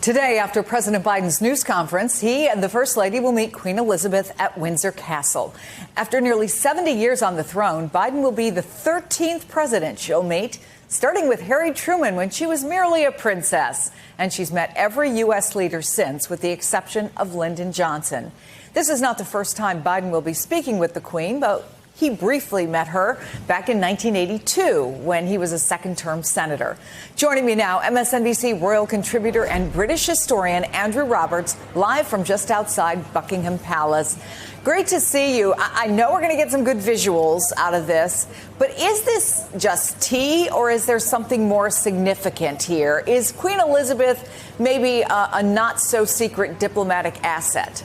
Today, after President Biden's news conference, he and the First Lady will meet Queen Elizabeth at Windsor Castle. After nearly 70 years on the throne, Biden will be the 13th president she'll meet, starting with Harry Truman when she was merely a princess. And she's met every U.S. leader since, with the exception of Lyndon Johnson. This is not the first time Biden will be speaking with the Queen, but he briefly met her back in 1982 when he was a second-term senator. Joining me now, MSNBC royal contributor and British historian Andrew Roberts, live from just outside Buckingham Palace. Great to see you. I know we're going to get some good visuals out of this, but is this just tea, or is there something more significant here? Is Queen Elizabeth maybe a not-so-secret diplomatic asset?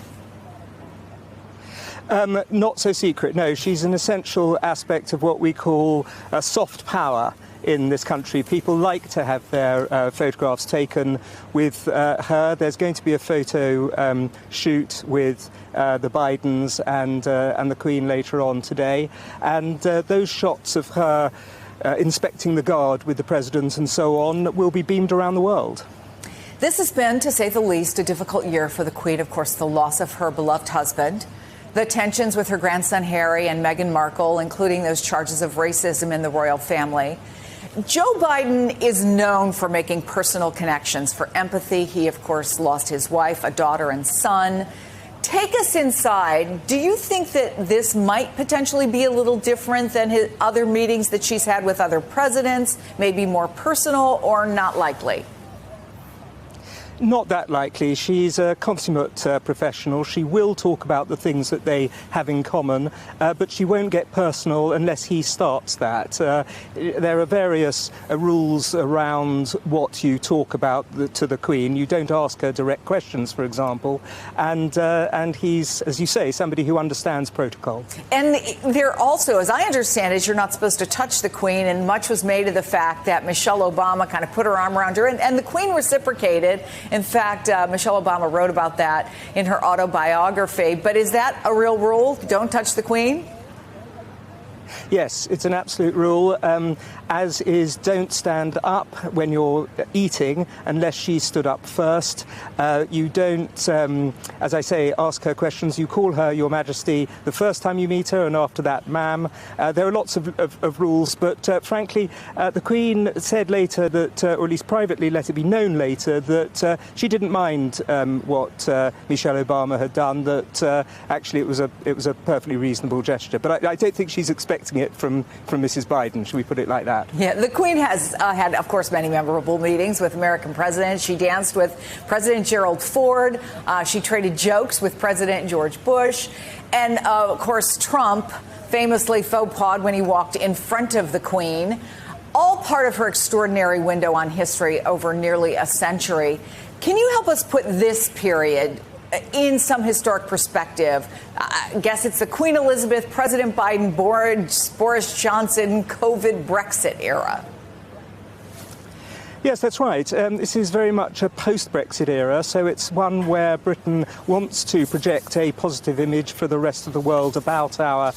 Not so secret, no. She's an essential aspect of what we call soft power in this country. People like to have their photographs taken with her. There's going to be a photo shoot with the Bidens and the Queen later on today. And those shots of her inspecting the guard with the President and so on will be beamed around the world. This has been, to say the least, a difficult year for the Queen. Of course, the loss of her beloved husband, the tensions with her grandson Harry and Meghan Markle, including those charges of racism in the royal family. Joe Biden is known for making personal connections, for empathy. He, of course, lost his wife, a daughter and son. Take us inside. Do you think that this might potentially be a little different than his other meetings that she's had with other presidents, maybe more personal, or not likely? Not that likely. She's a consummate professional. She will talk about the things that they have in common, but she won't get personal unless he starts that. There are various rules around what you talk about to the Queen. You don't ask her direct questions, for example, and he's, as you say, somebody who understands protocol. And there also, as I understand it, you're not supposed to touch the Queen, and much was made of the fact that Michelle Obama kind of put her arm around her, and the Queen reciprocated. In fact, Michelle Obama wrote about that in her autobiography. But is that a real rule? Don't touch the Queen? Yes, it's an absolute rule, as is don't stand up when you're eating unless she stood up first. You don't, as I say, ask her questions. You call her Your Majesty the first time you meet her, and after that, ma'am. There are lots of rules, but frankly, the Queen said later that, or at least privately let it be known later, that she didn't mind what Michelle Obama had done, that actually it was a perfectly reasonable gesture. But I don't think she's expecting it from Mrs. Biden. Should we put it like that? Yeah, the Queen has had, of course, many memorable meetings with American presidents. She danced with President Gerald Ford. She traded jokes with President George Bush. And, of course, Trump famously faux pas when he walked in front of the Queen. All part of her extraordinary window on history over nearly a century. Can you help us put this period in some historic perspective? I guess it's the Queen Elizabeth, President Biden, Boris Johnson, COVID, Brexit era. Yes, that's right. This is very much a post-Brexit era, so it's one where Britain wants to project a positive image for the rest of the world about our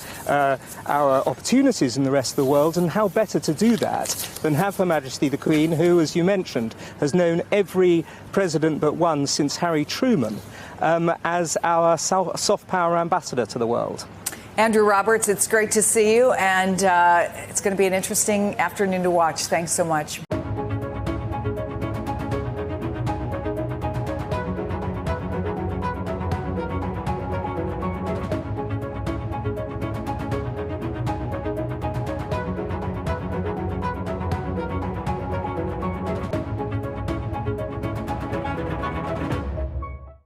opportunities in the rest of the world, and how better to do that than have Her Majesty the Queen, who, as you mentioned, has known every president but one since Harry Truman, as our soft power ambassador to the world. Andrew Roberts, it's great to see you, and it's going to be an interesting afternoon to watch. Thanks so much.